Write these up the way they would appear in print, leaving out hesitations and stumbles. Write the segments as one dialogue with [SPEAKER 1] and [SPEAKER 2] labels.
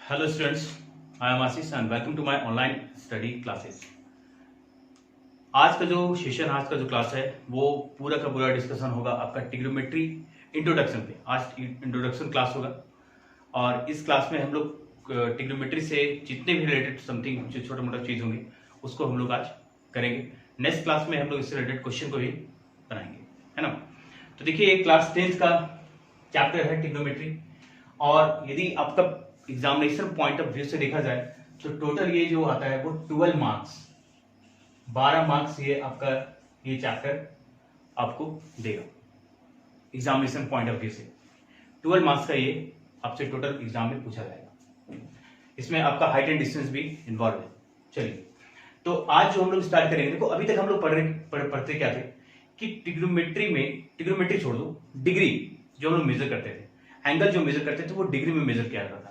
[SPEAKER 1] Hello students, I am Ashish and welcome to my online study classes. आज का जो session, आज का जो क्लास है वो पूरा का पूरा डिस्कशन होगा आपका ट्रिग्नोमेट्री इंट्रोडक्शन पे। आज इंट्रोडक्शन क्लास होगा और इस क्लास में हम लोग ट्रिग्नोमेट्री से जितने भी रिलेटेड समथिंग जो छोटा मोटा चीज़ होंगे उसको हम लोग आज करेंगे। नेक्स्ट क्लास में हम लोग इससे रिलेटेड क्वेश्चन को भी बनाएंगे, है ना। तो देखिए क्लास 10 का चैप्टर है ट्रिग्नोमेट्री और यदि आपका एग्जामिनेशन पॉइंट ऑफ व्यू से देखा जाए तो टोटल ये जो आता है वो 12 मार्क्स, 12 मार्क्स ये आपका ये चैप्टर आपको देगा एग्जामिनेशन पॉइंट ऑफ व्यू से। 12 मार्क्स का ये आपसे टोटल एग्जाम में पूछा जाएगा। इसमें आपका हाइट एंड डिस्टेंस भी इन्वॉल्व है। चलिए तो आज जो हम लोग स्टार्ट करेंगे, देखो अभी तक हम लोग पढ़ते क्या थे कि ट्रिग्नोमेट्री में, ट्रिग्नोमेट्री छोड़ दो, डिग्री जो हम लोग मेजर करते थे, एंगल जो मेजर करते थे वो डिग्री में मेजर किया जाता था।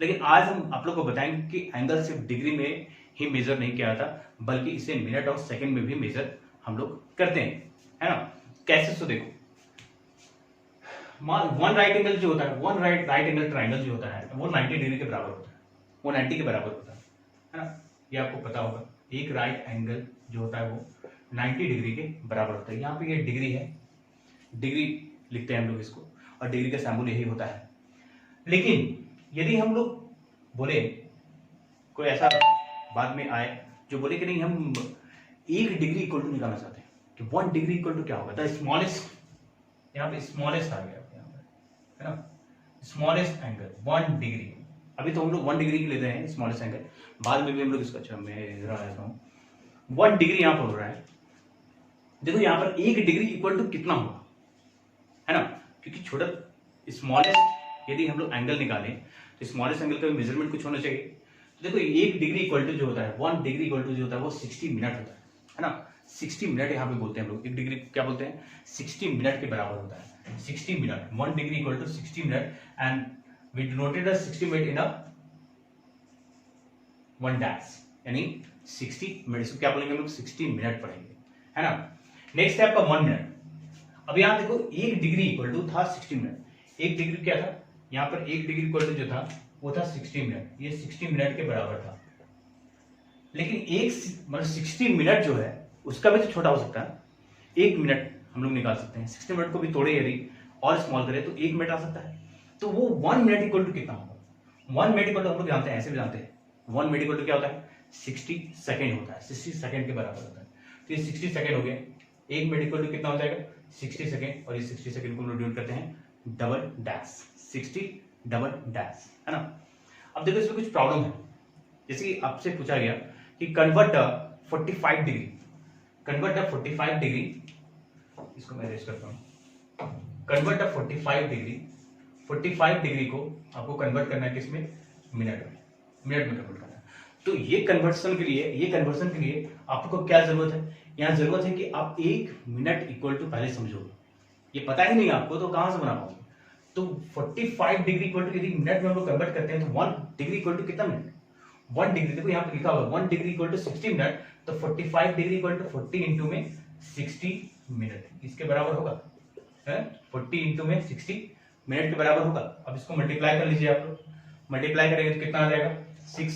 [SPEAKER 1] लेकिन आज हम आप लोग को बताएंगे कि एंगल सिर्फ डिग्री में ही मेजर नहीं किया जाता बल्कि इसे मिनट और सेकंड में भी मेजर हम लोग करते हैं, है ना। कैसे? तो देखो वन राइट एंगल जो होता है, वन राइट एंगल ट्राइंगल जो होता है वो 90 डिग्री के बराबर होता है, वो 90 के बराबर होता है ना। ये आपको पता होगा, एक राइट एंगल जो होता है वो 90 डिग्री के बराबर होता है। यहाँ पे ये डिग्री है, डिग्री लिखते हैं हम लोग इसको, और डिग्री का सिंबल यही होता है। लेकिन यदि हम लोग बोले, कोई ऐसा बाद में आए जो बोले कि नहीं हम 1 डिग्री इक्वल टू निकालना चाहते हैं कि 1 डिग्री इक्वल टू क्या होगा, द स्मॉलेस्ट, यहाँ पे स्मॉलेस्ट आ गया यहाँ पे, है ना, स्मॉलेस्ट एंगल 1 डिग्री। अभी तो हम लोग 1 डिग्री की लेते हैं स्मॉलेस्ट एंगल, बाद में भी हम लोग इसका, अच्छा मैं इधर आ जाता हूँ, 1 डिग्री यहाँ पर हो रहा है। देखो यहाँ पर 1 डिग्री इक्वल टू कितना होगा, है ना, क्योंकि छोटा स्मॉलेस्ट यदि हम लोग एंगल निकालें तो स्मॉलेस्ट एंगल का भी मेजरमेंट कुछ होना चाहिए। तो देखो 1 डिग्री इक्वल टू जो होता है, 1 डिग्री इक्वल टू जो होता है वो 60 मिनट होता है ना। 60 मिनट यहाँ पे बोलते हैं हम लोग, 1 डिग्री क्या बोलते हैं, 60 मिनट के बराबर होता है। 60 minute, 1 degree equal to 60 minute and we denoted 60 minute in a 1 dash, यानी 60 मिनट। इसको क्या बोलेंगे हम लोग, 60 मिनट पढ़ेंगे, है ना। नेक्स्ट है आपका 1 मिनट। अब यहाँ देखो 1 डिग्री इक्वल टू था 60 मिनट। 1 डिग्री क्या था, यहाँ पर 1 डिग्री इक्वल टू जो था वो था 60 मिनट, ये 60 मिनट के बराबर था। लेकिन एक मतलब 60 मिनट जो है उसका भी तो छोटा हो सकता है। 1 मिनट हम लोग निकाल सकते हैं, 60 मिनट को भी तोड़े यदि और स्मॉल करें तो 1 मिनट आ सकता है। तो वो 1 मिनट इक्वल टू कितना होगा, 1 मिनट इक्वल टू हम लोग जानते हैं, ऐसे भी जानते हैं, 1 मिनट इक्वल टू क्या होता है, 60 सेकेंड होता है, 60 सेकेंड के बराबर होता है। तो ये 60 सेकेंड हो गया, 1 मिनट इक्वल टू कितना हो जाएगा, 60 सेकेंड, और ये 60 सेकेंड को हम लोग डिवाइड करते हैं डबल डैश, 60 डबल डैश, है ना। अब देखो इसमें कुछ प्रॉब्लम है, जैसे कि आपसे पूछा गया कि कन्वर्ट 45 डिग्री, कन्वर्ट 45 डिग्री, इसको मैं रेस्ट करता हूं, कन्वर्ट 45 डिग्री, 45 डिग्री को आपको कन्वर्ट करना है किसमें, मिनट में, मिनट में कन्वर्ट करना है। तो ये कन्वर्सन के लिए आपको क्या जरूरत है, यहां जरूरत है कि आप 1 मिनट इक्वल टू पहले समझो। ये पता ही नहीं आपको तो कहां से बना पाओगे। तो 45 डिग्री इक्वल टू यदि मिनट में हम लोग कन्वर्ट करते हैं तो 1 डिग्री इक्वल टू कितना मिनट, 1 डिग्री, देखो यहाँ पे लिखा हुआ 1 डिग्री इक्वल टू 60 मिनट, तो 45 डिग्री इक्वल टू 40 इंटू में 60 मिनट, इसके बराबर होगा, है 40 इंटू में 60 मिनट के बराबर होगा। अब इसको मल्टीप्लाई कर लीजिए आप लोग, मल्टीप्लाई करेंगे तो कितना आ जाएगा, 6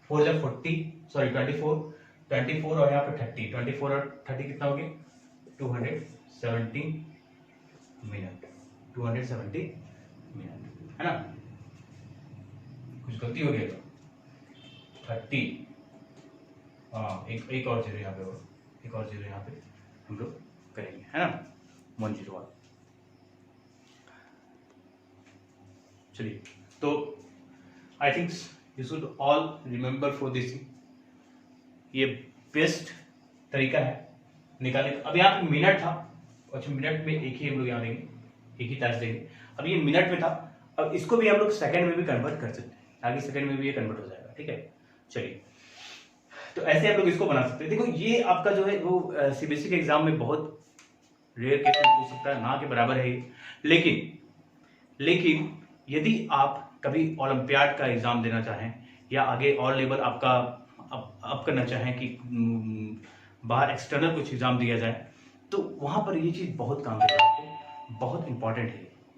[SPEAKER 1] 4 जा 40, सॉरी 24 और यहाँ पे 30, 24 और 30 कितना हो गया, 270 मिनट, 270 मिनट, है ना। कुछ गलती हो गया तो 30, हाँ एक और जीरो यहाँ पे होगा, एक और जीरो यहाँ पे हम लोग करेंगे, है ना, 101। चलिए तो I think you should all remember for this, ये बेस्ट तरीका है निकालने का। अब यहाँ पे मिनट था, अच्छा मिनट में एक ही हम लोग यहाँ देंगे, एक ही तारीख देंगे। अब ये मिनट में था, अब इसको भी हम लोग सेकंड में भी कन्वर्ट कर सकते हैं, आगे सेकंड में भी ये कन्वर्ट हो जाएगा, ठीक है। चलिए तो ऐसे आप लोग इसको बना सकते हैं। देखो ये आपका जो है वो सीबीएसई के एग्जाम में बहुत रेयर केस में पूछ सकता है, ना के बराबर है। लेकिन यदि आप कभी ओलंपियाड का एग्जाम देना चाहें या आगे और लेवल आपका अप करना चाहें कि बाहर एक्सटर्नल कुछ एग्जाम दिया जाए, तो वहां पर ये चीज बहुत काम देगा आपको, बहुत इंपॉर्टेंट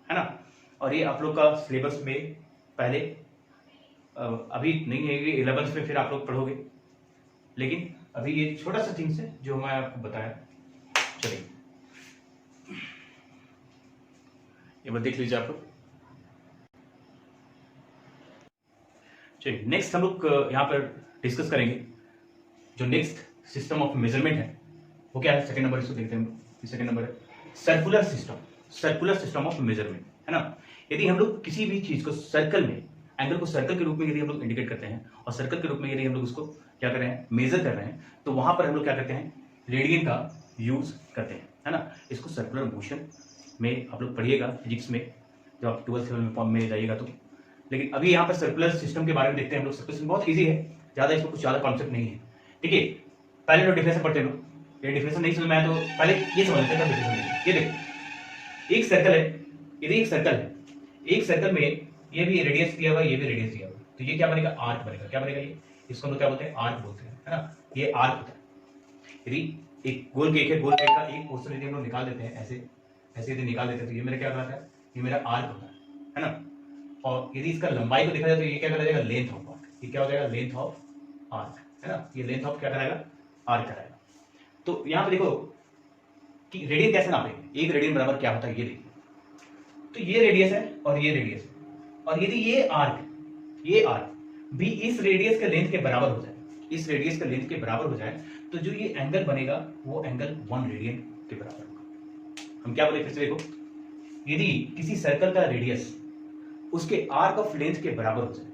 [SPEAKER 1] है ना। और ये आप लोग का सिलेबस में पहले अभी नहीं है, ये 11th में फिर आप लोग पढ़ोगे, लेकिन अभी ये छोटा सा थिंग्स है जो मैं आपको बताया। चलिए ये बात देख लीजिए आप लोग। चलिए नेक्स्ट हम लोग यहाँ पर डिस्कस करेंगे जो नेक्स्ट सिस्टम ऑफ मेजरमेंट है वो क्या है। सेकंड नंबर इसको देखते हैं। सेकंड नंबर है circular system, circular system of measurement, है ना। यदि हम लोग किसी भी चीज को सर्कल में, एंगल को सर्कल के रूप में यदि हम लोग इंडिकेट करते हैं और सर्कल के रूप में यदि हम लोग उसको क्या कर रहे हैं, मेजर कर रहे हैं, तो वहां पर हम लोग क्या करते हैं, रेडियन का यूज करते हैं, है ना। इसको सर्कुलर मोशन में आप लोग पढ़िएगा फिजिक्स में जब आप 12th लेवल में जाइएगा तो। लेकिन अभी यहाँ पर सर्कुलर सिस्टम के बारे में देखते हैं हम लोग। सर्कुलर सिस्टम बहुत ईजी है, ज्यादा इसमें कुछ ज्यादा कॉन्सेप्ट नहीं है, ठीक है। पहले तो डिफरेंस पढ़ते हैं, ये डिफरेंस नहीं समझ में आया तो पहले ये समझ लेते हैं। ये देखो एक सर्कल है, यदि एक सर्कल है, एक सर्कल में ये भी रेडियस दिया हुआ है, ये भी रेडियस दिया हुआ है, तो ये क्या बनेगा, आर्क बनेगा। क्या बनेगा ये, इसको हम लोग क्या बोलते हैं, आर्क बोलते हैं, है ना। ये आर्क होता है। यदि एक गोल केक है, गोल केक का एक पोर्शन यदि हम लोग निकाल देते हैं, ऐसे ऐसे यदि निकाल देते हैं तो ये मेरा क्या कहलाता है, ये मेरा आर्क होता है ना। और यदि इसका लंबाई को देखा जाए तो ये क्या कराएगा, लेंथ ऑफ आर्क। ये क्या हो जाएगा, लेंथ ऑफ आर्क, है ना। ये लेंथ ऑफ क्या कराएगा, आर्क कराएगा। तो यहाँ पे देखो कि रेडियन कैसे नापेंगे, एक रेडियन बराबर क्या होता है ये देखिए। तो ये रेडियस है और ये रेडियस है, और यदि ये आर्क भी इस रेडियस के लेंथ के बराबर हो जाए, इस रेडियस के लेंथ के बराबर हो जाए, तो जो ये एंगल बनेगा वो एंगल 1 रेडियन के बराबर होगा। हम क्या बोले फिर से देखो, यदि किसी सर्कल का रेडियस उसके आर्क ऑफ लेंथ के बराबर हो जाए,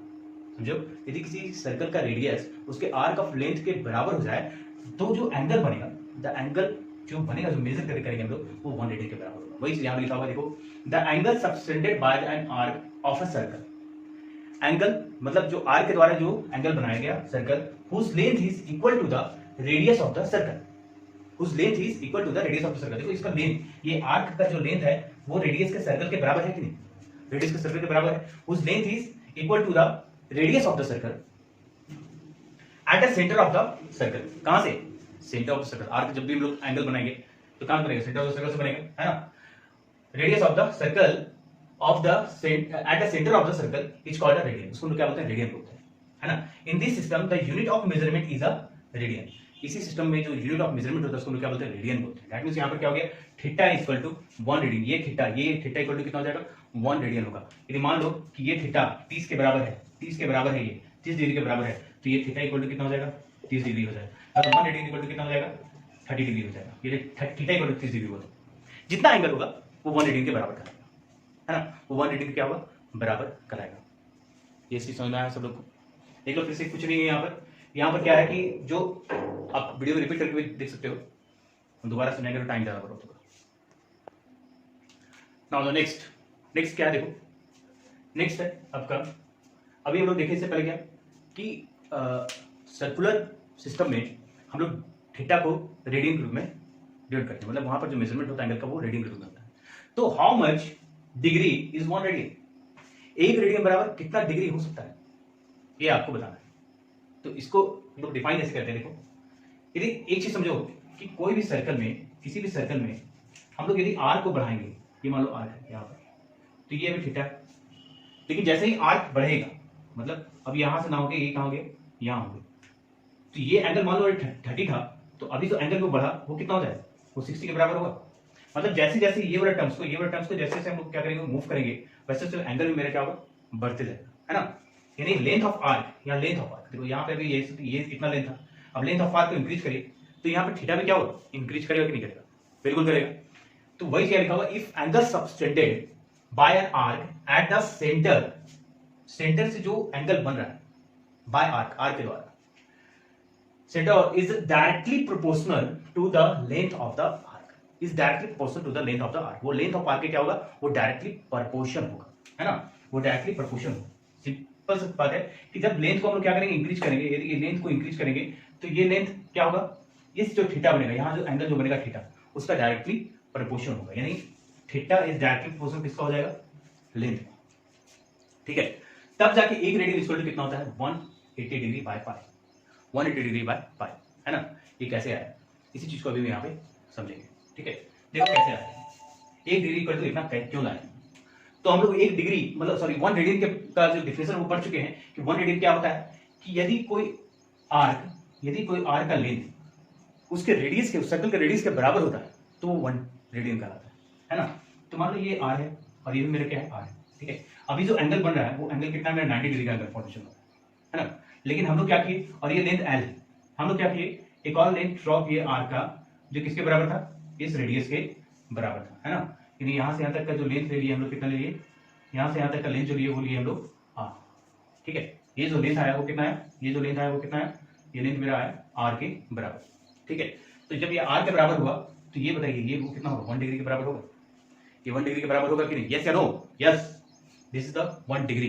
[SPEAKER 1] समझो, यदि किसी सर्कल का रेडियस उसके आर्क ऑफ लेंथ के बराबर हो जाए, तो जो एंगल बनेगा, द एंगल जो बनेगा, जो मेजर करेंगे हम लोग, वो 1 रेडियन के बराबर होगा। वही यहां लिखा हुआ देखो, the angle subtended by an arc of a circle. Angle मतलब जो आर्क के द्वारा जो एंगल बनाया गया circle, whose length is equal to the radius of the circle, whose length is equal to the radius of the circle. देखो इसका length, ये आर्क का जो लेंथ है वो रेडियस के सर्कल के बराबर है कि नहीं, रेडियस के सर्कल के बराबर है। Whose length is equal to the radius of the circle at the centre of the circle. कहां से, centre of the circle. Arc जब भी हम लोग एंगल बनाएंगे तो कहां बनेगा, सेंटर ऑफ द सर्कल से बनेगा, है ना। Radius of the circle of the eight the centre of the circle is called a radian. उसको क्या बोलते हैं, रेडियन बोलते हैं, है ना। In this system the unit of measurement is a radian. इसी सिस्टम में जो यूनिट ऑफ मेजरमेंट होता है उसको क्या बोलते हैं, रेडियन बोलते हैं। दैट मींस यहां पर क्या हो गया, theta is equal to 1 radian. ये थीटा इक्वल टू कितना हो जाएगा, 1 रेडियन होगा। यदि मान लो कि ये थीटा 30 के बराबर है, 30 के बराबर है, ये 30 डिग्री के बराबर है, तो ये थीटा इक्वल टू कितना हो जाएगा, 30 डिग्री हो जाएगा। तो 1 रेडियन इक्वल टू कितना हो जाएगा, 30 डिग्री हो जाएगा। ये थीटा इक्वल टू 30 डिग्री होगा, जितना एंगल होगा वो 1 रेडियन के बराबर कराएगा, है ना। वो 1 रेडियन क्या होगा, बराबर कराएगा। ये चीज समझ में आया सब लोग को। देख लो फिर से, कुछ नहीं है यहाँ पर क्या है कि जो आप वीडियो रिपीट करके भी देख सकते हो, दोबारा सुनेंगे तो टाइम ज्यादा बर्बाद होगा। नाउ नेक्स्ट क्या है, देखो नेक्स्ट है आपका, अभी हम लोग देखे इससे पहले क्या कि सर्कुलर सिस्टम में हम लोग थीटा को रेडियन के रूप में डिवाइड करते हैं, मतलब वहां पर जो मेजरमेंट होता है एंगल का वो रेडियन के रूप में होता है। तो how much degree is 1 radian, एक रेडियन बराबर कितना डिग्री हो सकता है, ये आपको बताना है। तो इसको हम लोग डिफाइन ऐसे करते हैं। देखो यदि एक चीज समझो कि कोई भी सर्कल में, किसी भी सर्कल में हम लोग यदि आर्क को बढ़ाएंगे, ये मान लो आर्क है यहाँ पर, तो ये अभी थीटा, लेकिन जैसे ही आर्क बढ़ेगा, मतलब अब यहां से ना होगे, ये कहां होंगे, यहां होंगे, तो ये एंगल मान लो 30 था, तो अभी जो एंगल को बढ़ा वो कितना हो जाएगा, वो 60 के बराबर होगा। मतलब जैसे जैसे ये वाला टर्म्स को जैसे जैसे हम लोग क्या करेंगे, मूव करेंगे, वैसे वैसे एंगल भी मेरा क्या होगा, बढ़ते जाएगा, है ना। यानी लेंथ ऑफ आर्क या लेंथ ऑफ आर्क, देखो यहाँ पे भी ये इतना लेंथ था, अब लेंथ ऑफ आर्क को इंक्रीज करिए तो यहाँ पे थीटा भी क्या होगा, इंक्रीज करेगा कि नहीं करेगा, बिल्कुल करेगा। तो वही क्या लिखा हुआ, if angle subtended by an arc eight the centre, centre से जो एंगल बन रहा है बाय आर्क के द्वारा, centre is directly proportional to the length of the arc, is directly proportional to the length of the arc. वो length of arc के क्या होगा, वो डायरेक्टली प्रोपोर्शन होगा, है ना, वो डायरेक्टली प्रोपोर्शन होगा। सिंपल सी बात है कि जब लेंथ को हम लोग क्या करेंगे, इंक्रीज करेंगे, यदि ये लेंथ को इंक्रीज करेंगे तो ये लेंथ क्या होगा, इस जो थीटा बनेगा, यहाँ जो एंगल जो बनेगा थीटा, उसका डायरेक्टली प्रोपोर्शन होगा। यानी थीटा इज डायरेक्टली प्रोपोर्शनल किसका हो जाएगा, लेंथ, ठीक है। तब जाके एक रेडियन इक्वल टू कितना होता है, 180 degree by pi, 180 degree by pi, है ना। ये कैसे आया, इसी चीज को अभी यहाँ पे समझेंगे, ठीक है। देखो कैसे आया, 1 डिग्री इक्वल टू इतना क्यों लाए, तो हम लोग 1 डिग्री मतलब सॉरी 1 रेडियन के का जो डिफिनेशन वो पढ़ चुके हैं कि 1 रेडियन क्या होता है कि यदि कोई आर्क का लेंथ उसके रेडियस के सर्कल के रेडियस के बराबर होता है तो वो 1 रेडियन कहलाता है ना। तो मान लो ये आर है और ये भी मेरा क्या है आर है, ठीक है। अभी जो एंगल बन रहा है वो एंगल कितना है, 90 डिग्री का एंगल फॉर्मेशन हो रहा है ना। लेकिन हम लोग क्या किए, और ये लेंथ एल है, हम लोग क्या किए एक और लेंथ ड्रॉ किए आर का जो किसके बराबर था, इस रेडियस के बराबर था, है ना। यानी यहाँ से यहाँ तक का जो लेंथ ले लिए हम लोग कितना ले लिए, यहाँ से यहाँ तक का लेंथ जो लिए वो लिए हम लोग आर, ठीक है। ये जो लेंथ आया वो कितना है, ये जो लेंथ आया वो कितना है, ये लेंथ मेरा आया आर के बराबर, ठीक है। तो जब ये आर के बराबर हुआ तो ये बताइए ये वो कितना होगा, 1 डिग्री के बराबर होगा, ये 1 डिग्री के बराबर होगा कि नहीं, यस या no, yes, this is the 1 degree,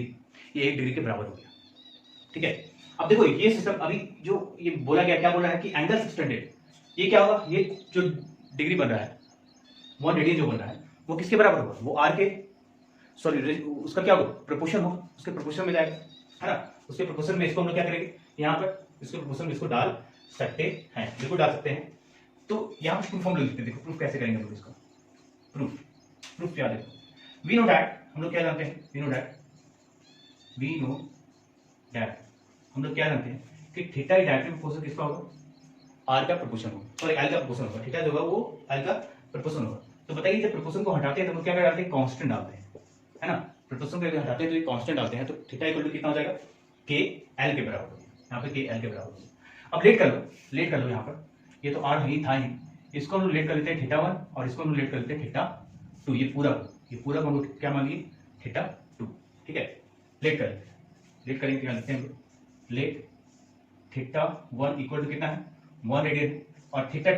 [SPEAKER 1] ये 1 डिग्री के बराबर हो गया, ठीक है। अब देखो ये सिस्टम अभी जो ये बोला गया, क्या बोल रहा है कि एंगल 600, ये क्या होगा, ये जो डिग्री बन रहा है 1 रेडियन जो बन रहा है वो किसके बराबर होगा, वो आर के सॉरी उसका क्या होगा, प्रोपोर्शन होगा, उसके प्रोपोर्शन में जाएगा, है ना। उसके प्रोपोर्शन में इसको हम लोग क्या करेंगे, यहाँ पर इसके प्रोपोर्शन में इसको डाल सकते हैं, बिल्कुल डाल सकते हैं। तो यहाँ पर प्रूफ हम लोग लिखते हैं, देखो प्रूफ कैसे करेंगे हम लोग इसका, प्रूफ क्या देखो, वी नो दैट, हम लोग क्या जानते हैं, वी नो दैट हम लोग क्या जानते हैं कि थीटा डायरेक्टली प्रोपोर्शन किसका होगा, आर का प्रोपोर्शन होगा, सॉरी एल का प्रोपोर्शन होगा, थीटा जो होगा वो एल का प्रोपोर्शन होगा। तो बताइए जब प्रोपोर्शन को हटाते हैं तो हम क्या डालते हैं, कांस्टेंट डालते हैं, है ना। प्रोपोर्शन को हटाते हैं तो ये कांस्टेंट डालते हैं, तो थीटा इक्वल टू कितना हो जाएगा, के एल के बराबर होगा, यहाँ पे के एल के बराबर होगा। अब लेट कर लो यहाँ पर, ये तो आर ही था ही, इसको हम लोग लेट कर लेते हैं थीटा 1 और इसको हम लोग लेट कर लेते हैं थीटा 2, ये पूरा को हम लोग क्या मान लिए थीटा 2, ठीक है। लेट करेंगे क्या लिखते हैं, लेट थीटा 1 इक्वल टू कितना है 1 रेडियन और थीटा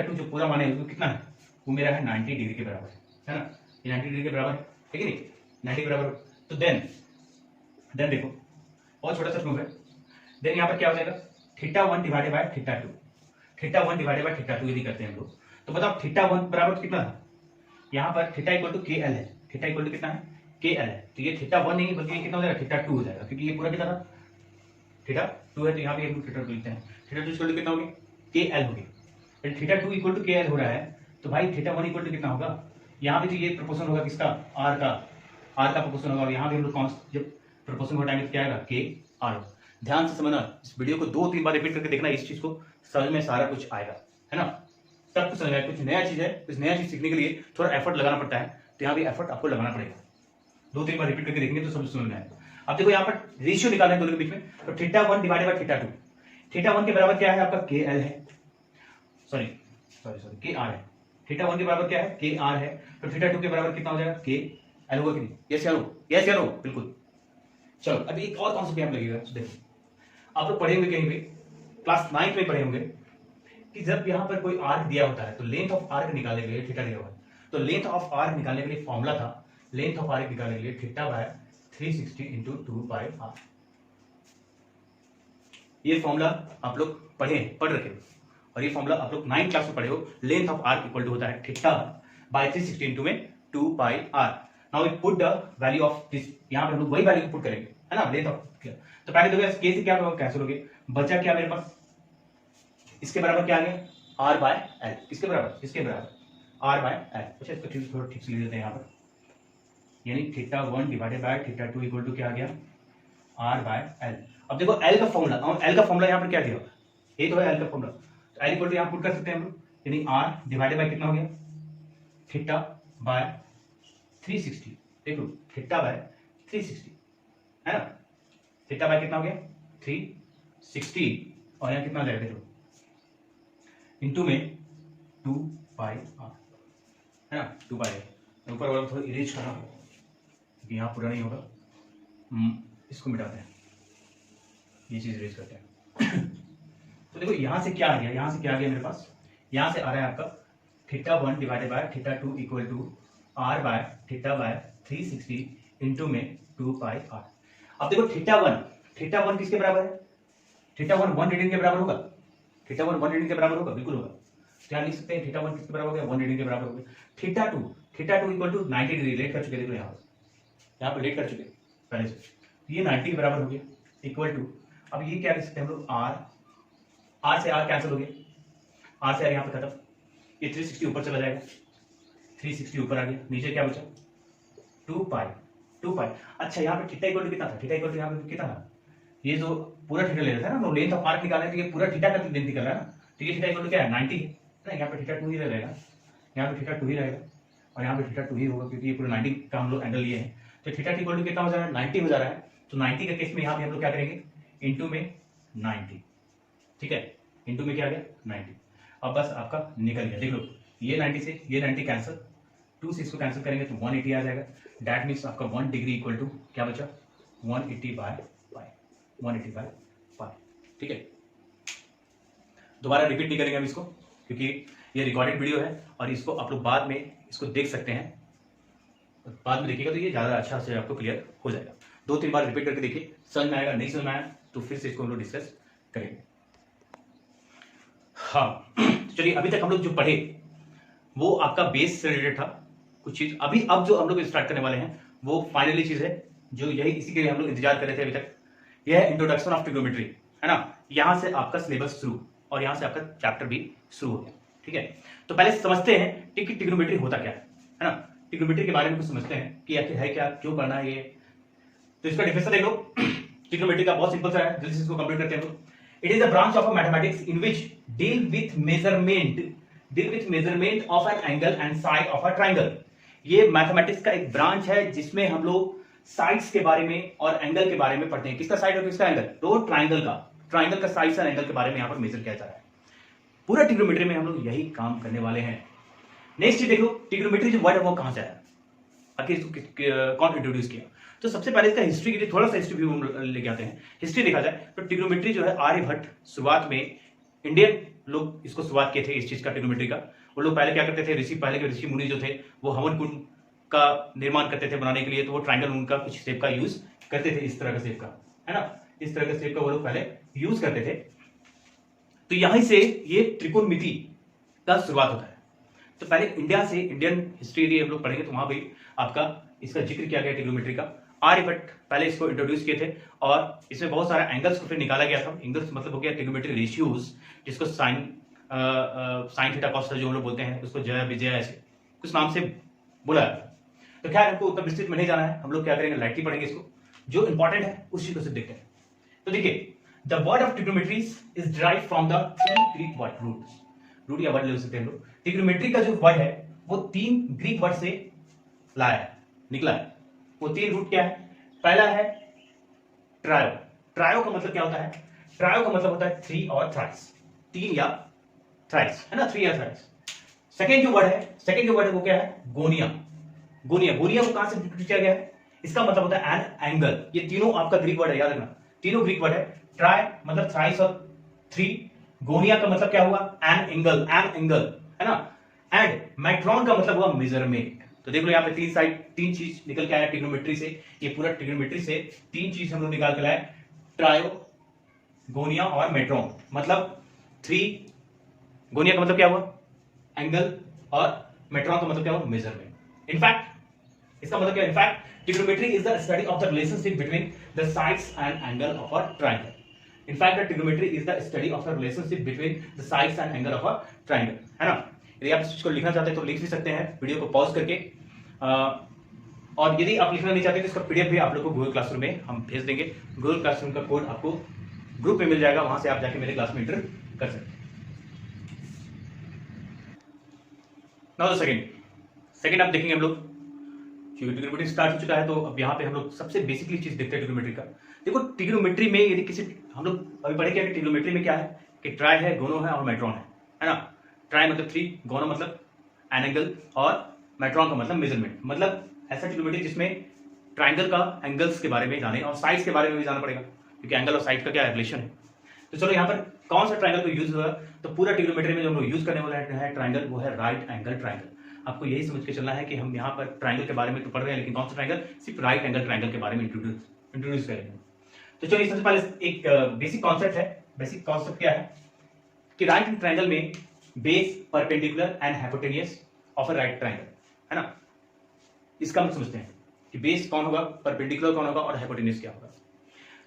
[SPEAKER 1] 2 जो पूरा माने वो कितना है, वो मेरा है 90 डिग्री के बराबर है ना, ये 90 डिग्री के बराबर है, ठीक है नहीं, 90 के बराबर। तो देन देखो और छोटा सा प्रूफ है, देन यहाँ पर क्या हो जाएगा थीटा 1 डिवाइडेड बाय थीटा 2 यदि करते हैं हम लोग, तो बताओ थीटा 1 बराबर कितना था, यहाँ पर थीटा इक्वल टू के एल है, थीटा इक्वल टू कितना है के एल है, तो ये थीटा 1 नहीं बल्कि कितना हो जाएगा थीटा 2 हो जाएगा, क्योंकि ये पूरा कितना था थीटा 2 है, तो यहाँ पे हम थीटा 2 लिखते हैं, थीटा 2 इक्वल टू कितना हो गया के एल हो गया, थीटा 2 इक्वल टू के एल हो रहा है, तो भाई थीटा 1 इक्वल टू कितना होगा, यहाँ पे तो ये प्रोपोर्शन होगा किसका, आर का प्रोपोर्शन होगा, और यहाँ पे हम लोग जब प्रोपोर्शन हटाएंगे तो क्या आएगा के आर। ध्यान से समझना, इस वीडियो को 2-3 बार रिपीट करके देखना, इस चीज को समझ में सारा कुछ आएगा, है ना, सब कुछ समझ में, कुछ नया चीज है, कुछ नया चीज सीखने के लिए थोड़ा एफर्ट लगाना पड़ता है, तो यहाँ भी एफर्ट आपको लगाना पड़ेगा, 2-3 बार रिपीट करके देखेंगे तो सब समझ में आएगा। अब देखो यहाँ पर रेशियो निकालना है दोनों के बीच में, तो theta 1 divided by theta 2, theta 1 के बराबर क्या है आपका के एल है, सॉरी के आर है, थीटा 1 के बराबर क्या है के आर है, तो थीटा 2 के बराबर कितना हो जाएगा के एल होगा कि नहीं, यस या नो, बिल्कुल। चलो अभी एक और कॉन्सेप्ट यहाँ लगेगा, देखो आप लोग पढ़े होंगे कहीं भी क्लास 9 में पढ़े होंगे कि जब यहाँ पर कोई आर्क दिया होता है तो लेंथ ऑफ आर्क निकालने के लिए थीटा दिया हुआ है, तो लेंथ ऑफ आर्क निकालने के लिए फॉर्मूला था, लेंथ ऑफ आर्क निकालने के लिए theta by 360 into 2 pi R. ये फॉर्मूला आप लोग पढ़ रखे हो, और ये फॉर्मूला आप लोग 9 क्लास में पढ़े हो, length of arc equal to होता है थीटा बाय 360 इंटू में 2 pi r. Now we put the value of this, यहाँ पे हम लोग वही वैल्यू पुट करेंगे, है ना, लेंथ ऑफ, तो पहले देखो के से क्या कैंसिल हो गया, बचा क्या मेरे पास, इसके बराबर क्या आ गया आर बाय एल, किसके बराबर आर बाय एल। अच्छा इसको थोड़ा ठीक से लिख देते हैं यहाँ पर, यानी theta 1 divided by theta 2 equal to क्या आ गया आर बाय एल। अब देखो एल का फॉर्मूला यहाँ पर क्या दिया, ये तो है एल का फॉर्मूला, तो एल इक्वल टू यहाँ पुट कर सकते हैं हम लोग, यानी आर डिवाइडेड बाय कितना हो गया थीटा बाय 360, देखो थीटा बाय 360 है ना, थीटा बाय कितना हो गया 360, और यहाँ कितना हो जाएगा देखो इंटू में 2 पाई आर, है ना 2 पाई, ऊपर वाला थोड़ा इरेज करना क्योंकि यहाँ पूरा नहीं होगा, इसको मिटाते हैं, ये चीज इरेज करते हैं। तो देखो यहाँ से क्या आ गया मेरे पास, यहाँ से आ रहा है आपका theta 1 divided by theta 2 equal to R by theta by 360 into में 2 पाई आर। अब देखो थीटा 1 किसके बराबर है, थीटा 1 रेडियन के बराबर होगा, थीटा 1 रेडियन के बराबर होगा, बिल्कुल होगा, क्या लिख सकते हैं थीटा 1 किसके बराबर हो गया 1 रेडियन के बराबर हो गया। थीटा 2 इक्वल टू 90 डिग्री, लेट कर चुके, देखो यहाँ पर लेट कर चुके पहले से, ये 90 के बराबर हो गया इक्वल टू, अब ये क्या लिख सकते हैं हम लोग आर से आर कैंसिल हो गया, आर से आर यहाँ पे खत्म, ये 360 ऊपर चला जाएगा, 360 ऊपर आ गया, नीचे क्या बचा 2 पाई, 2 पाई। अच्छा यहाँ पे थीटा इक्वल टू कितना था, थीटा इक्वल टू यहाँ पे कितना था, ये जो पूरा थीटा ले रहा था ना, लेंथ ऑफ आर्क निकालना है तो ये पूरा थीटा का लेंथ निकल रहा है ना, तो ये थीटा इक्वल टू क्या है 90 है ना, यहाँ पे थीटा 2 ही रहेगा, यहाँ पे थीटा 2 ही रहेगा और यहाँ पे थीटा 2 ही होगा क्योंकि ये पूरा 90 का हम लोग एंगल लिए हैं, तो थीटा इक्वल टू कितना हो जा रहा है 90 हो जा रहा है। तो 90 के केस में यहाँ पे हम लोग क्या करेंगे इंटू में 90, ठीक है, इंटू में क्या आ गया 90। अब बस आपका निकल गया, देख लो ये 90 से ये 90 कैंसिल, 2 से इसको कैंसिल करेंगे तो 180 आ जाएगा। दैट मीन्स आपका 1 डिग्री इक्वल टू क्या बचा 180 बाय पाई, 180 बाय पाई, ठीक है। दोबारा रिपीट नहीं करेंगे हम इसको क्योंकि ये रिकॉर्डेड वीडियो है और इसको आप लोग बाद में इसको देख सकते हैं, बाद में देखिएगा तो ये ज़्यादा अच्छा से आपको क्लियर हो जाएगा। 2-3 बार रिपीट करके देखिए, समझ में आएगा, नहीं समझ में आया तो फिर से इसको हम लोग डिस्कस करेंगे। हाँ चलिए, अभी तक हम लोग जो पढ़े वो आपका बेस से रिलेटेड था कुछ चीज, अभी अब जो हम लोग स्टार्ट करने वाले हैं वो फाइनली चीज है जो यही इसी के लिए हम लोग इंतजार कर रहे थे अभी तक, यह है इंट्रोडक्शन ऑफ ट्रिग्नोमेट्री, है ना। यहां से आपका सिलेबस शुरू और यहां से आपका चैप्टर भी शुरू हो गया, ठीक है। तो पहले समझते हैं कि ट्रिग्नोमेट्री होता क्या है ना, ट्रिग्नोमेट्री के बारे में कुछ समझते हैं कि आखिर है क्या, क्यों पढ़ना है ये। तो इसका डिफिनेशन देख लो, ट्रिग्नोमेट्री का बहुत सिंपल सा है, जल्दी से इसको कंप्लीट करते हैं हम लोग। It is a branch of mathematics in which deal with measurement of an angle and side of a triangle. ये मैथमेटिक्स का एक ब्रांच है जिसमें हम लोग साइड्स के बारे में और एंगल के बारे में पढ़ते हैं। किसका साइड और किसका एंगल, तो ट्राइंगल का साइड्स और एंगल के बारे में यहाँ पर मेजर किया जा रहा है। पूरा ट्रिग्नोमेट्री में हम लोग यही काम करने वाले हैं। नेक्स्ट चीज देखो, ट्रिग्नोमेट्री जो वर्ड है वो कहां से आया, आखिर इसको कौन इंट्रोड्यूस किया। तो सबसे पहले इसका हिस्ट्री के लिए थोड़ा सा हिस्ट्री व्यू लेके आते हैं। हिस्ट्री देखा जाए तो ट्रिग्नोमेट्री जो है आर्यभट्ट शुरुआत में, इंडियन लोग इसको शुरुआत किए थे इस चीज का, ट्रिग्नोमेट्री का। वो लोग पहले क्या करते थे, पहले के ऋषि मुनि जो थे वो हवन कुंड का निर्माण करते थे बनाने के लिए, तो वो ट्राइंगल उनका कुछ शेप का यूज करते थे, इस तरह का शेप का, है ना, इस तरह का शेप का वो लोग पहले यूज करते थे। तो यहीं से ये त्रिकोणमिति का शुरुआत होता है। तो पहले इंडियन हिस्ट्री यदि हम लोग पढ़ेंगे तो वहां भी आपका इसका जिक्र किया गया ट्रिग्नोमेट्री का। आर्यभट्ट पहले इसको इंट्रोड्यूस किए थे और इसमें बहुत सारे एंगल्स को फिर निकाला गया था। एंगल्स मतलब हो गया ट्रिग्नोमेट्री रेशियोज, जिसको साइन थीटा कॉस जो हम लोग बोलते हैं, उसको जय विजय ऐसे कुछ नाम से बुलाया जाता है। तो खैर हमको उतना विस्तृत में नहीं जाना है, हम लोग क्या करेंगे लाइटली पढ़ेंगे इसको, जो इंपॉर्टेंट है उस चीज को सिर्फ देखते हैं। तो देखिए, the word of trigonometry is derived from the 3 Greek word root या वर्ड ले सकते हैं हम लोग। ट्रिग्नोमेट्री का जो वर्ड है वो 3 ग्रीक वर्ड से लाया है, निकला है। वो 3 रूट क्या है, पहला है ट्रायो। ट्रायो का मतलब क्या होता है, ट्रायो का मतलब होता है 3 और थ्राइस, 3 या थ्राइस, है ना, 3 या थ्राइस। सेकेंड जो वर्ड है वो क्या है, गोनिया। गोनिया को कहां से इंट्रोड्यूस किया गया है, इसका मतलब होता है एन एंगल। ये तीनों आपका ग्रीक वर्ड है, याद रखना, तीनों ग्रीक वर्ड है। ट्राई मतलब थ्राइस और 3, गोनिया का मतलब क्या हुआ, एन एंगल, है ना, एंड मैट्रॉन का मतलब हुआ मेजरमेंट। तो देख लो यहाँ पे 3 चीज निकल के आया ट्रिग्नोमेट्री से। ये पूरा ट्रिग्नोमेट्री से 3 चीज हम लोग निकाल के लाए, ट्रायो, गोनिया और मेट्रॉन। मतलब 3, गोनिया का मतलब क्या हुआ, एंगल, और मेट्रॉन का मतलब क्या हुआ, मेजरमेंट। इनफैक्ट इसका मतलब क्या, in fact trigonometry is the study of the relationship between the sides and angle of a triangle. In fact the trigonometry is the study of the relationship between the sides and angle of a triangle, है ना। यदि आप इसको लिखना चाहते हैं तो लिख भी सकते हैं वीडियो को पॉज करके, और यदि आप लिखना नहीं चाहते तो इसका पीडीएफ भी आप लोग को गूगल क्लासरूम में हम भेज देंगे। गूगल क्लासरूम का कोड आपको ग्रुप में मिल जाएगा, वहां से आप जाके मेरे क्लास में एंटर कर सकते हैं। नाउ द सेकंड आप देखेंगे हम लोग, ट्रिग्नोमेट्री स्टार्ट हो चुका है तो अब यहाँ पे हम लोग सबसे बेसिकली चीज देखते हैं ट्रिग्नोमेट्री का। देखो ट्रिग्नोमेट्री में यदि किसी, हम लोग अभी पढ़े क्या कि ट्रिग्नोमेट्री में क्या है कि ट्राई है, गोनो है और मेट्रॉन है ना। ट्राई मतलब 3, गोनो मतलब एन एंगल और मेट्रॉन का मतलब मेजरमेंट। मतलब ऐसा ट्रिग्नोमेट्री जिसमें ट्राइंगल का एंगल्स के बारे में जाने और साइड्स के बारे में भी जाना पड़ेगा, क्योंकि एंगल और साइड का क्या रिलेशन है। तो चलो यहाँ पर कौन सा ट्राइंगल को यूज हुआ, तो पूरा ट्रिग्नोमेट्री में जो हम लोग यूज करने वाला है ट्राइंगल वो है राइट एंगल ट्राइंगल। आपको यही समझ के चलना है कि हम यहाँ पर ट्राइंगल के बारे में तो पढ़ रहे हैं, लेकिन कौन सा ट्राइंगल, सिर्फ राइट एंगल ट्राइंगल के बारे में इंट्रोड्यूस करेंगे। तो चलिए सबसे पहले एक बेसिक कॉन्सेप्ट है। बेसिक कॉन्सेप्ट क्या है कि राइट ट्राइंगल में base perpendicular and hypotenuse of a right triangle, है ना। इसका हम समझते हैं कि बेस कौन होगा, परपेंडिकुलर कौन होगा और हाइपोटेनियस क्या होगा।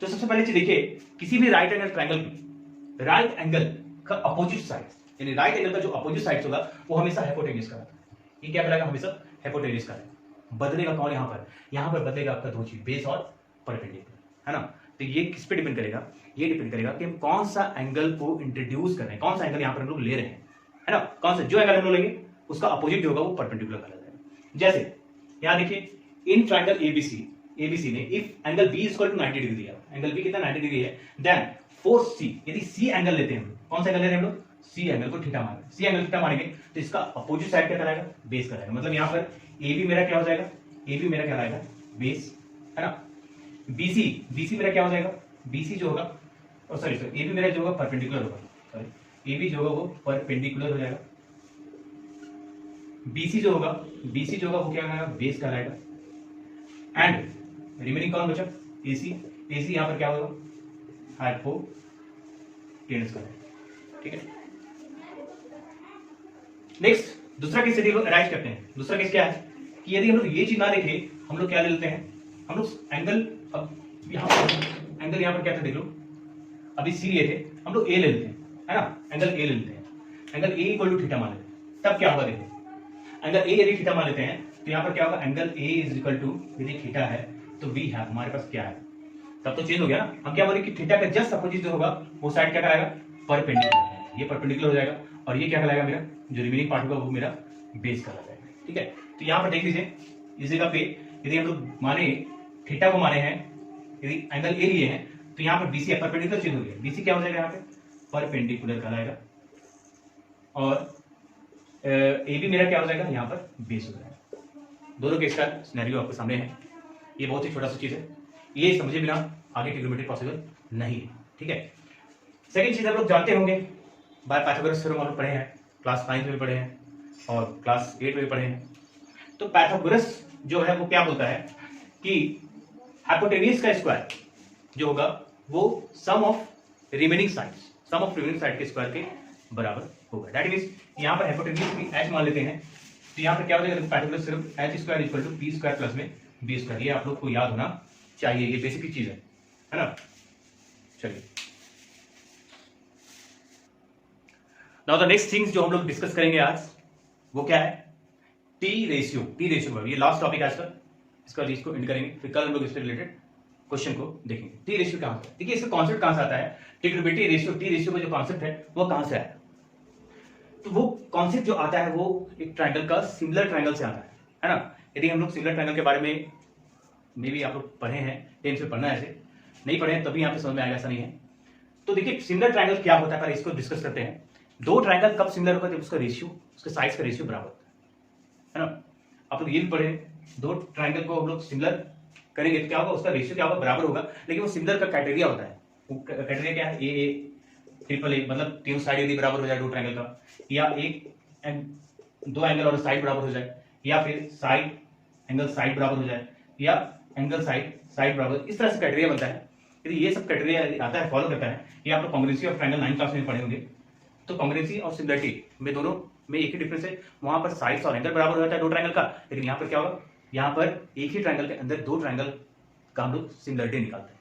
[SPEAKER 1] तो सबसे पहले चीज देखिए, किसी भी राइट एंगल ट्राइंगल में राइट एंगल का अपोजिट साइड, यानी राइट एंगल का जो अपोजिट साइड होगा वो हमेशा हाइपोटेनियस का रहता है। ये क्या कहलाएगा, हमेशा हाइपोटेनियस का है। बदलेगा कौन यहाँ पर बदलेगा आपका दो चीज, बेस और परपेंडिकुलर, है ना। तो ये किस पे डिपेंड करेगा, ये डिपेंड करेगा कि हम कौन सा एंगल को इंट्रोड्यूस कर रहे हैं, कौन सा एंगल यहाँ पर हम लोग ले रहे हैं, है ना। कौन सा जो एंगल हम लोग लेंगे उसका अपोजिट जो होगा वो परपेंडिकुलर कहा जाएगा। जैसे यहाँ देखिए इन ट्राइंगल एबीसी में if angle B equal to 90 degree दिया, एंगल बी कितना 90 डिग्री है, देन फोर सी, यदि सी एंगल लेते हैं हम लोग, कौन सा एंगल ले रहे हैं हम लोग, सी एंगल को थीटा मारेंगे, सी एंगल थीटा मारेंगे तो इसका अपोजिट साइड क्या कराएगा, बेस कराएगा। मतलब यहाँ पर ए बी मेरा क्या हो जाएगा, ए बी मेरा क्या आएगा, बेस, है ना। बीसी मेरा क्या हो जाएगा, बीसी जो होगा, सॉरी ए बी मेरा जो होगा परपेंडिकुलर होगा, सॉरी ए बी जो होगा वो परपेंडिकुलर हो जाएगा। बीसी जो होगा वो क्या कहलाएगा, बेस कहलाएगा। एंड रिमेनिंग कौन बचा, एसी, एसी यहां पर क्या होगा, हाइपोटेनस कहलाएगा, ठीक है। नेक्स्ट दूसरा केस स्टडी अराइज करते हैं। दूसरा केस क्या है कि यदि हम लोग ये चीज ना देखे, हम लोग क्या ले लेते हैं, हम लोग एंगल, अब यहाँ पर एंगल यहाँ पर क्या था देख लो, अभी सी लिए थे, हम लोग ए ले लेते हैं, है ना, एंगल ए ले लेते हैं, angle A equal to theta मान लेते हैं, तब क्या होगा देखो, एंगल ए यदि थीटा मान लेते हैं तो यहाँ पर क्या होगा, angle A is equal to, यदि थीटा है तो वी है हमारे पास क्या है, तब तो चेंज हो गया ना। हम क्या बोले कि थीटा का जस्ट अपोजिट जो होगा वो साइड क्या कराएगा, परपेंडिकुलर, ये परपेंडिकुलर हो जाएगा और ये क्या कहलाएगा, मेरा जो रिमेनिंग पार्ट होगा वो मेरा बेस कहलाएगा, ठीक है। तो यहाँ पर देख लीजिए इस जगह पे यदि हम लोग माने थीटा को माने हैं, यदि एंगल ए लिए हैं तो यहाँ पर बीसी परपेंडिकुलर चेंज हो गया, बीसी क्या हो जाएगा यहाँ पे, परपेंडिकुलर कहलाएगा और ए बी मेरा क्या हो जाएगा, यहाँ पर बेस हो जाएगा। दोनों केस का सिनेरियो आपके सामने है, ये बहुत ही छोटा सा चीज है, ये समझे बिना आगे ट्रिग्नोमेट्री पॉसिबल नहीं है, ठीक है। सेकंड चीज आप लोग जानते होंगे, बाय पाइथागोरस थ्योरम आप लोग पढ़े हैं, क्लास 9 में पढ़े हैं और क्लास 8 में पढ़े हैं। तो पाइथागोरस जो है वो क्या बोलता है कि हाइपोटेन्यूज का स्क्वायर जो होगा वो sum of remaining sides, sum of remaining side के स्क्वायर के बराबर होगा। दैट मींस यहाँ पर हाइपोटेन्यूज की h मान लेते हैं तो यहाँ पर क्या हो जाएगा, Pythagoras theorem h square equal to p square plus में b स्क्वायर, ये आप लोग को याद होना चाहिए, ये बेसिक चीज है ना। चलिए नाउ द नेक्स्ट थिंग्स जो हम लोग डिस्कस करेंगे आज वो क्या है, टी रेशियो, ये लास्ट टॉपिक आज का, इसको एंड करेंगे, फिर कल हम लोग इससे रिलेटेड क्वेश्चन को देखेंगे। टी रेशियो कहां से, देखिए इसका कॉन्सेप्ट कहां से आता है, ट्रिग्नोमेट्री रेशियो, टी रेशियो का जो कॉन्सेप्ट है वो कहां से आया, तो वो कॉन्सेप्ट जो आता है वो एक ट्रायंगल का सिमिलर ट्रायंगल से आता है ना। यदि हम लोग सिमिलर ट्रायंगल के बारे में मे भी आप लोग पढ़े हैं, 10th में पढ़ना है, ऐसे नहीं पढ़े हैं तभी यहाँ पे समझ में आएगा, ऐसा नहीं है। तो देखिए सिमिलर ट्रायंगल क्या होता है, पहले इसको डिस्कस करते हैं। दो ट्रायंगल कब सिमिलर होगा, जब उसका रेशियो, उसके साइज का रेशियो बराबर होता है ना। आप लोग ये भी पढ़े, दो ट्रायंगल को हम लोग सिमिलर करेंगे तो क्या होगा, उसका रेशियो क्या होगा, बराबर होगा, लेकिन वो सिमिलर का क्राइटेरिया होता है, वो क्राइटेरिया क्या है, ए ट्रिपल ए, मतलब तीनों साइड यदि बराबर हो जाए दो ट्रायंगल का, या दो एंगल और साइड बराबर हो जाए, या फिर साइड एंगल साइड बराबर हो जाए, या एंगल साइड बराबर, इस तरह से क्राइटेरिया बनता है। यदि ये सब क्राइटेरिया आता है, फॉलो करता है, ये आप लोग कांग्रेंसी ऑफ ट्रायंगल 9 क्लास में पढ़े होंगे। तो कांग्रेंसी और सिमिलरिटी में दोनों में एक ही डिफरेंस है, वहां पर साइड्स और एंगल बराबर हो जाता है दो ट्रायंगल का, लेकिन यहाँ पर क्या होगा, यहाँ पर एक ही ट्रायंगल के अंदर दो ट्रायंगल का हम लोग सिमिलरिटी निकालते हैं,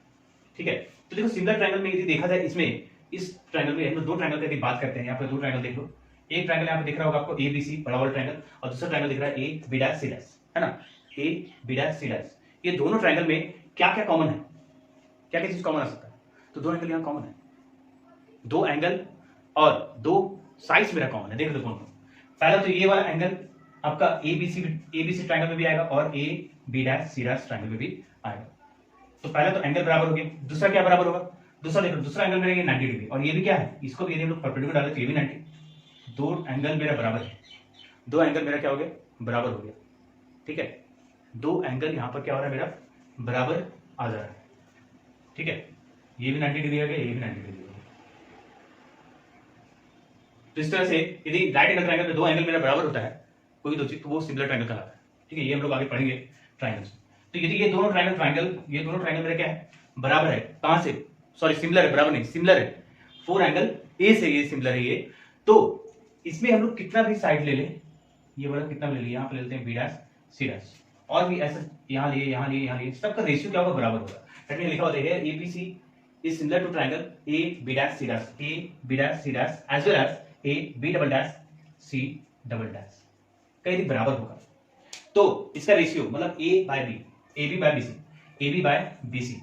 [SPEAKER 1] ठीक है। तो देखो सिमिलर ट्रायंगल में यदि देखा जाए, इसमें इस ट्रायंगल में हम लोग दो ट्रायंगल की यदि बात करते हैं, यहाँ पर दो ट्रायंगल देख लो, एक ट्रायंगल यहाँ पे दिख रहा होगा आपको ए बी सी बड़ा वाला ट्रायंगल, और दूसरा ट्रायंगल दिख रहा है A B dash C dash, है ना, A B dash C dash. ये दोनों ट्रायंगल में क्या क्या कॉमन है, क्या क्या चीज कॉमन आ सकता है, तो दो एंगल यहाँ कॉमन है, दो एंगल और दो साइड्स मेरा कॉमन है। देख लो कौन कौन, पहला तो ये वाला एंगल आपका ए बी सी ट्रायंगल में भी आएगा और A B dash C dash triangle में भी आएगा। तो पहला तो एंगल बराबर हो गया, दूसरा क्या बराबर होगा, दूसरा देखो दूसरा एंगल मेरा ये 90 डिग्री, और ये भी क्या है, इसको भी यदि हम लोग परपेंडिकुलर डालें तो ये भी 90, दो एंगल मेरा बराबर है, दो एंगल मेरा क्या हो गया, बराबर हो गया, ठीक है। दो एंगल यहां पर क्या हो रहा है, मेरा बराबर आ जा रहा है, ठीक है। ये भी 90 डिग्री हो गया, ये भी 90 डिग्री हो गया। तो इस तरह से यदि राइट एंगल ट्रायंगल में दो एंगल मेरा बराबर होता है, कोई दो चीज, तो वो सिमिलर ट्रायंगल कहलाता है, ठीक है। ये हम लोग आगे पढ़ेंगे ट्रायंगल्स। तो यदि ये दोनों ट्रायंगल मेरा क्या है, बराबर है, कहां से, सॉरी सिमिलर है, बराबर नहीं सिमिलर है, फोर एंगल ए से ये सिमिलर है ये, तो इसमें हम लोग कितना भी साइड ले लें, ये वाला कितना ले लिया, यहाँ पे लेते हैं बी डैश सी डैश, और भी ऐसा यहाँ लिए यहाँ लिए यहाँ लिए, सबका रेशियो क्या होगा, बराबर होगा। दैट मीन लिखा होता है A B C is similar to triangle A B dash C dash, A B dash C dash as well as A B double dash C double dash का यदि बराबर होगा तो इसका रेशियो मतलब A by B, A B by B C, A B by B C,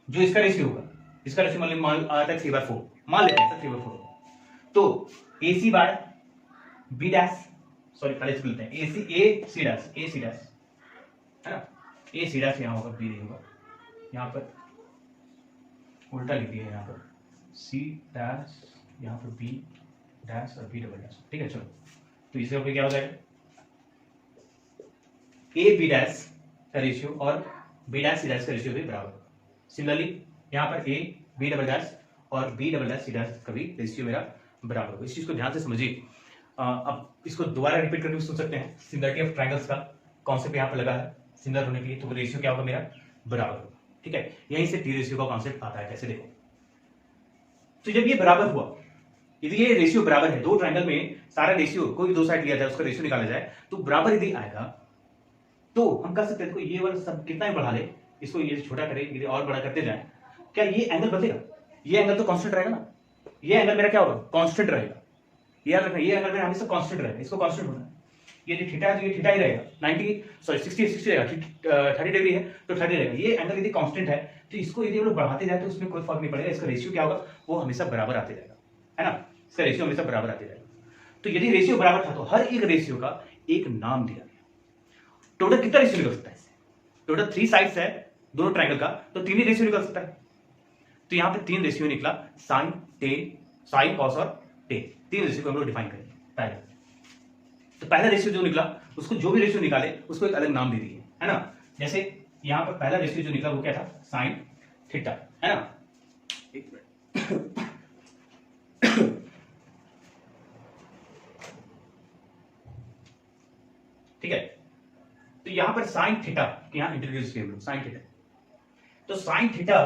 [SPEAKER 1] जो इसका ratio होगा, इसका रेशियो मान आता है 3/4, मान लेते हैं 3/4, तो ए सी बाय बी डैश, सॉरी पहले इसको लेते हैं ए सी डैश, ए सी डैश है ना, ए सी डैश यहाँ होगा, बी नहीं होगा, यहाँ पर उल्टा लिख दिया, यहाँ पर सी डैश, यहाँ पर बी डैश और बी डबल डैश, ठीक है। चलो तो इससे होकर क्या हो जाएगा, ए बी डैश का रेशियो और बी डैश सी डैश का रेशियो भी बराबर। सिमिलरली यहाँ पर ए बी डबल डैश और B double dash C dash का भी रेशियो मेरा बराबर होगा। इस चीज को ध्यान से समझिए। अब इसको दोबारा रिपीट करके भी सुन सकते हैं। सिमिलरिटी ऑफ ट्रायंगल्स का कॉन्सेप्ट यहाँ पर लगा है सिमिलर होने के लिए, तो रेशियो क्या होगा मेरा, बराबर होगा, ठीक है। यहीं से टी रेशियो का कॉन्सेप्ट आता है। कैसे देखो, तो जब ये बराबर हुआ, यदि ये रेशियो बराबर है, दो ट्रायंगल में सारा रेशियो, कोई दो साइड लिया जाए उसका रेशियो निकाला जाए तो बराबर यदि आएगा तो हम कर सकते हैं, देखो ये वाला सब कितना ही बढ़ा ले, इसको ये छोटा करें, यदि और बड़ा करते जाए, क्या ये एंगल बदलेगा? ये एंगल तो कांस्टेंट रहेगा ना, ये एंगल मेरा क्या होगा, कांस्टेंट रहेगा। याद रखना, ये एंगल मेरा हमेशा कांस्टेंट रहेगा, इसको कांस्टेंट होना है। ये जो थीटा है तो ये थीटा ही रहेगा, 60 रहेगा, 30 डिग्री है तो 30 रहेगा। ये एंगल यदि कांस्टेंट है तो इसको यदि हम लोग बढ़ाते जाए तो उसमें कोई फर्क नहीं पड़ेगा, इसका रेशियो क्या होगा, वो हमेशा बराबर आते जाएगा, है ना, इसका रेशियो हमेशा बराबर आते जाएगा। तो यदि रेशियो बराबर था तो हर एक रेशियो का एक नाम दिया गया। टोटल कितना रेशियो निकल सकता है, टोटल 3 साइड्स है दोनों ट्रायंगल का, तो 3 ही रेशियो निकल सकता है। तो यहां पे 3 रेशियो निकला, साइन, टेन, साइन, कॉस और टेन, 3 रेशियो को हम लोग डिफाइन करेंगे पहले। तो पहला रेशियो जो निकला, उसको जो भी रेशियो निकाले उसको एक अलग नाम दे दिए, है ना। जैसे यहां पर पहला रेशियो जो निकला वो क्या था, साइन थीटा, है ना। एक मिनट ठीक है। तो यहां पर साइन थीटा, यहां इंट्रोड्यूस किया हम लोग साइन थीटा। तो साइन थीटा,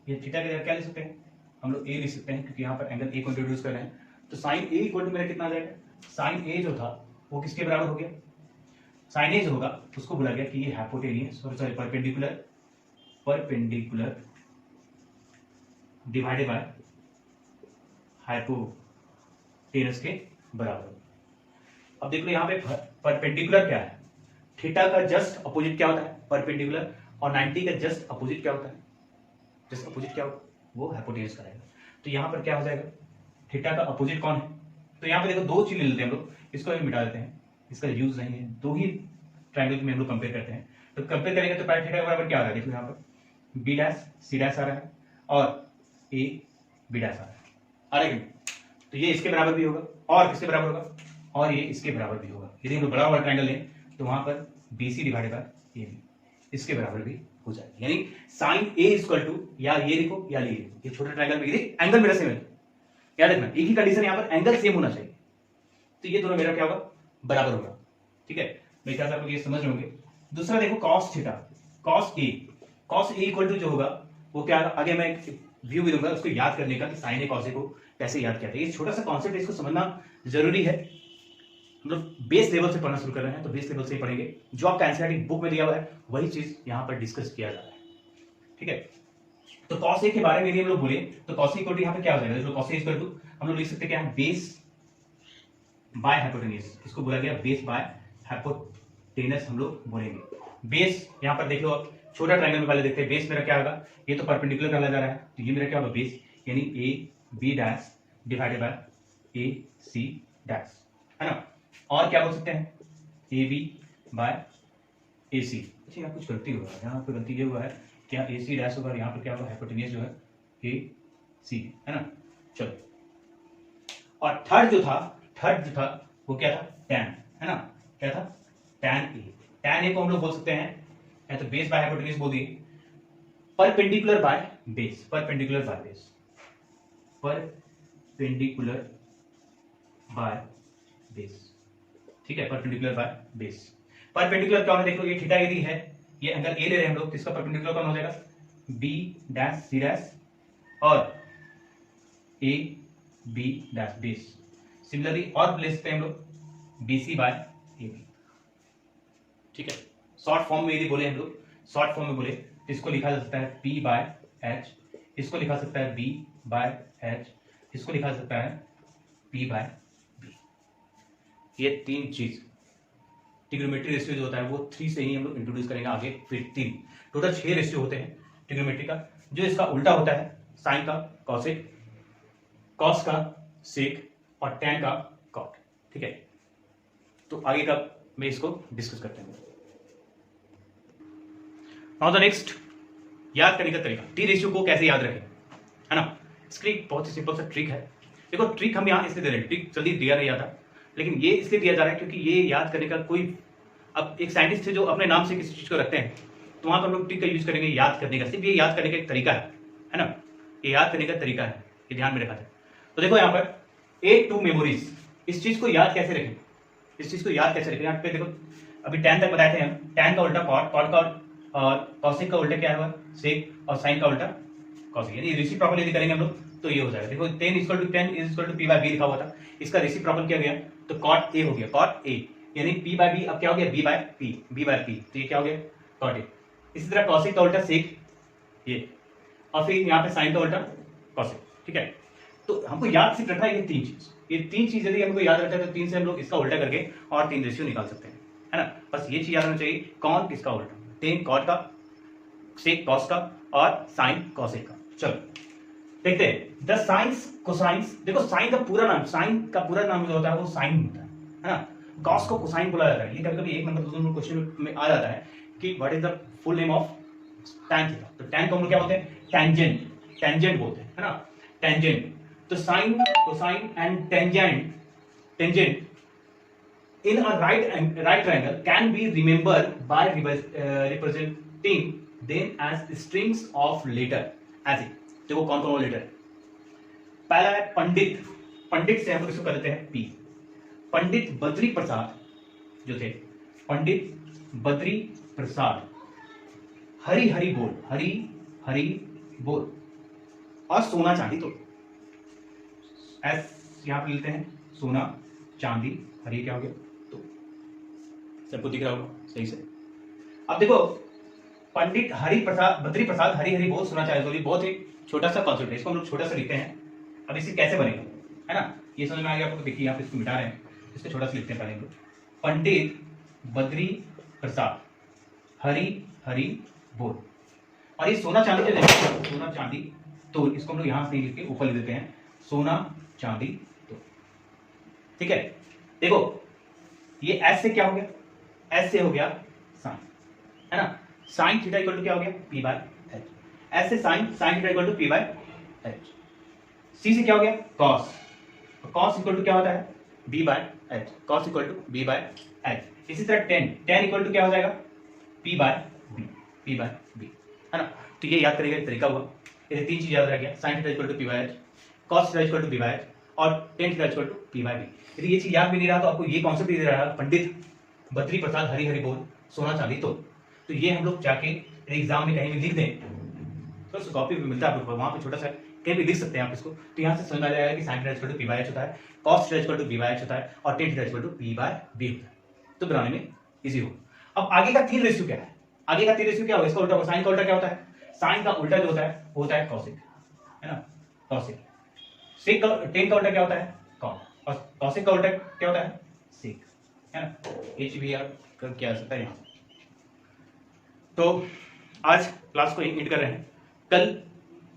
[SPEAKER 1] ये थीटा के जगह क्या लिख सकते हैं हम लोग, ए लिख सकते हैं, क्योंकि यहां पर एंगल ए को इंट्रोड्यूस कर रहे हैं। तो साइन ए इक्वल टू मेरा कितना आ जाएगा, साइन ए जो था वो किसके बराबर हो गया, साइन ए जो होगा उसको बोला गया कि ये hypotenuse, sorry perpendicular divided by hypotenuse के बराबर। अब देख लो यहाँ पे परपेंडिकुलर क्या है, थीटा का जस्ट अपोजिट क्या होता है, परपेंडिकुलर, और 90 का जस्ट अपोजिट क्या होता है, जस्ट अपोजिट क्या होगा, वो हाइपोटेनस का रहेगा। तो यहाँ पर क्या हो जाएगा, थीटा का अपोजिट कौन है, तो यहाँ पे देखो 2 चीज ले लेते हैं हम लोग, इसको भी मिटा देते हैं, इसका यूज नहीं है, 2 ही ट्रायंगल में हम लोग कंपेयर करते हैं। तो कंपेयर करेंगे तो पहले थीटा के बराबर क्या आ रहा है, देखो यहाँ पर बी डैश सी डैश आ रहा है और ए बी डैश आ रहा है। तो ये इसके बराबर भी होगा और किसके बराबर होगा, और ये इसके बराबर भी होगा। यदि हम लोग बड़ा वाला ट्रायंगल लें तो वहां पर B C divided by A B इसके बराबर भी हो जाएगा। यानी साइन ए इक्वल टू, या ये लिखो या ये लिखो, ये छोटे ट्रायंगल में यदि एंगल मेरा सेम है, याद रखना एक ही कंडीशन यहाँ पर एंगल सेम होना चाहिए, तो ये दोनों मेरा क्या होगा, बराबर होगा, ठीक है। मेरे ख्याल से आप लोग ये समझ रहे होंगे। दूसरा देखो cos theta, cos A equal to जो होगा वो क्या, आगे मैं एक व्यू भी दूंगा उसको याद करने का कि साइन ए कॉस ए को कैसे याद किया था। ये छोटा सा कॉन्सेप्ट है, इसको समझना जरूरी है। हम लोग बेस लेवल से पढ़ना शुरू कर रहे हैं तो बेस लेवल से ही पढ़ेंगे, जो आपका एनसीईआरटी बुक में दिया हुआ है वही चीज यहाँ पर डिस्कस किया जा रहा है, ठीक है। तो कॉस ए के बारे में यदि हम लोग बोले तो कॉस ए इक्वल टू यहाँ पे क्या हो जाएगा, कॉस ए इक्वल टू हम लोग लिख सकते हैं क्या, बेस बाय हाइपोटेनस, इसको बोला गया बेस बाय हाइपोटेनस हम लोग बोलेंगे। बेस यहाँ पर देख लो, छोटा ट्रायंगल में पहले देखते हैं, बेस मेरा क्या होगा, ये तो परपेंडिकुलर डाला जा रहा है, तो ये मेरा क्या होगा बेस, यानी A B dash divided by A C dash, है ना। और क्या बोल सकते हैं, ए बी बाय ए सी। अच्छा यहाँ कुछ गलती होगा, यहाँ पे गलती ये हुआ है, क्या ए सी डैश होगा, यहाँ पर क्या होगा, हाइपोटेनस जो है ए सी, है ना। चलो, और थर्ड जो था वो क्या था, टैन, है ना, क्या था, टैन ए। टैन ए को हम लोग बोल सकते हैं या तो बेस बाय हाइपोटेनस बोल दिए, perpendicular by base, perpendicular by base, perpendicular by base, ठीक है, परपेंडिकुलर बाय बेस। परपेंडिकुलर क्या होना, देख लो ये थीटा यदि है, ये एंगल ए ले रहे हैं हम लोग, तो इसका परपेंडिकुलर कौन हो जाएगा, बी डैश सी डैश और A B dash base. Similarly और ले सकते हैं हम लोग B C by A B, ठीक है। शॉर्ट फॉर्म में यदि बोले हम लोग, शॉर्ट फॉर्म में बोले तो इसको लिखा जा सकता है पी बाय एच, इसको लिखा सकता है बी बाय एच, इसको लिखा सकता है पी बाय बी। ये 3 चीज ट्रिग्नोमेट्री रेशियो जो होता है वो 3 से ही हम लोग इंट्रोड्यूस करेंगे आगे, फिर 3, टोटल 6 रेशियो होते हैं ट्रिग्नोमेट्री का। जो इसका उल्टा होता है साइन का कॉसेक, कॉस का सेक और टैन का कॉट, ठीक है। तो आगे का मैं इसको डिस्कस करते हैं। नाउ द नेक्स्ट, याद करने का तरीका, टी रेशियो को कैसे याद रखें, है ना। इसके लिए बहुत ही सिंपल सा ट्रिक है। देखो ट्रिक हम यहाँ इसलिए दे रहे हैं, ट्रिक जल्दी दिया नहीं जाता, लेकिन ये इसलिए दिया जा रहा है क्योंकि ये याद करने का कोई, अब एक साइंटिस्ट थे जो अपने नाम से किसी चीज को रखते हैं, तो वहां पर हम लोग ट्रिक का यूज करेंगे याद करने का। सिर्फ ये याद करने का एक तरीका है ना, ये याद करने का तरीका है, ये ध्यान में रखा जाए। तो देखो यहाँ पर A2 मेमोरीज, इस चीज को याद कैसे रखें, इस चीज को याद कैसे रखें। यहाँ पे देखो अभी टैन तक बताए थे हम, टैन का उल्टा कॉट, कॉट का और कॉसिक का उल्टा क्या है सेक, और साइन का उल्टा कॉसिक, यानी रेसिप्रोकल यदि करेंगे हम लोग तो ये हो जाएगा। देखो 10 = 10 = p/b लिखा हुआ था, इसका रेसिप्रोकल किया गया तो cot a हो गया, cot a, यानी p/b अब क्या हो गया b/p, b/p, तो ये क्या हो गया cot a। इसी तरह कॉसिक का उल्टा सेक ये, और फिर यहाँ पे साइन का उल्टा कॉसिक, ठीक है। तो हमको याद सिर्फ रखना है ये 3 चीज, ये 3 चीज यदि हमको याद रखता है तो 3 से हम लोग इसका उल्टा करके और 3 रेशियो निकाल सकते हैं, है ना। बस ये चीज याद होना चाहिए, कौन किसका उल्टा, 10 कॉट का, सेक कॉस का और साइन कॉसेक का। चलो देखते हैं द साइंस कोसाइंस। देखो साइन का पूरा नाम, साइन का पूरा नाम जो होता है वो साइन होता है ना। कॉस को कोसाइन बोला जाता है, ये कभी कभी 1 नंबर 2 नंबर क्वेश्चन में आ जाता है कि what is the full name of tan theta. तो टैन को हम लोग क्या बोलते हैं, टैंजेंट, टैंजेंट बोलते हैं, है ना, टैंजेंट। तो sine cosine and tangent, tangent in a right triangle can be remembered by representing them as strings of letter as it। देखो कौन कौन लेटर है, पहला है पंडित, पंडित से हम लोग इसको कर देते हैं पी। पंडित बद्री प्रसाद जो थे, पंडित बद्री प्रसाद, हरी हरी बोल, हरी हरी बोल, और सोना चांदी, तो एस यहां पे लेते हैं, सोना चांदी, हरी क्या हो गया तो, सबको दिख रहा होगा सही से। अब देखो पंडित हरि प्रसाद, बद्री प्रसाद, हरी हरी बोल, सोना चांदी, बहुत ही छोटा सा कॉन्सेप्ट है, इसको हम लोग छोटा सा लिखते हैं। अब इसे कैसे बनेगा, है ना, ये समझ में आ गया आपको। देखिए यहाँ पे इसको मिटा रहे हैं, इसको छोटा सा लिखते हैं पहले हम लोग, पंडित बद्री प्रसाद, हरी हरी बोल, और ये सोना चांदी जो है, सोना चांदी, तो इसको हम लोग यहाँ से लिख के ऊपर लिख देते हैं, सोना चांदी तो, ठीक है। देखो ये एस से क्या हो गया, एस से हो गया साइन, है ना, साइन थीटा इक्वल टू क्या हो गया p/h, एस से sine, sine theta equal to p/h। C से क्या हो गया कॉस, कॉस इक्वल टू क्या होता है b/h, cos equal to b/h। इसी तरह टेन, टेन इक्वल टू क्या हो जाएगा p/b, p/b, है ना। तो ये याद करेगा तरीका हुआ, ये 3 चीज याद रह गया, sine theta equal to p/h, cos theta equal to b/h और tan theta equal to p/b। यदि ये चीज याद भी नहीं रहा तो आपको ये कॉन्सेप्ट दे रहा है, पंडित बद्री प्रसाद, हरी हरी बोल, सोना चांदी, तो ये हम लोग जाके एग्जाम में कहीं भी लिख दें तो उसको कॉपी भी मिलता है आप लोग, वहां पे छोटा सा कहीं भी लिख सकते हैं आप इसको। तो यहाँ से समझ आ जाएगा कि sign theta equal to p/h होता है, cos theta equal to b/h होता है और tan theta equal to p/b होता है, तो बनाने में इजी हो। अब आगे का 3 रेशियो क्या है, आगे का 3 रेशियो क्या होगा, इसका उल्टा, साइन का उल्टा क्या होता है, साइन का उल्टा जो होता है वो होता है कॉसिक, है ना, कॉसिक। सेक का, टेन का उल्टा क्या होता है कॉट, और कॉसिक का उल्टा क्या होता है सेक, है ना। HBR कर क्या सकता है यहाँ। तो आज क्लास को एंड कर रहे हैं, कल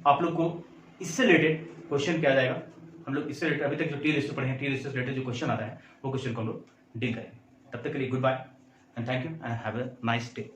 [SPEAKER 1] आप लोग को इससे रिलेटेड क्वेश्चन किया जाएगा। हम लोग इससे रिलेटेड अभी तक जो टी रेशियो पढ़े हैं, टी रेशियो से रिलेटेड जो क्वेश्चन आता है वो क्वेश्चन को हम लोग डील करेंगे। तब तक के लिए goodbye and thank you and have a nice day.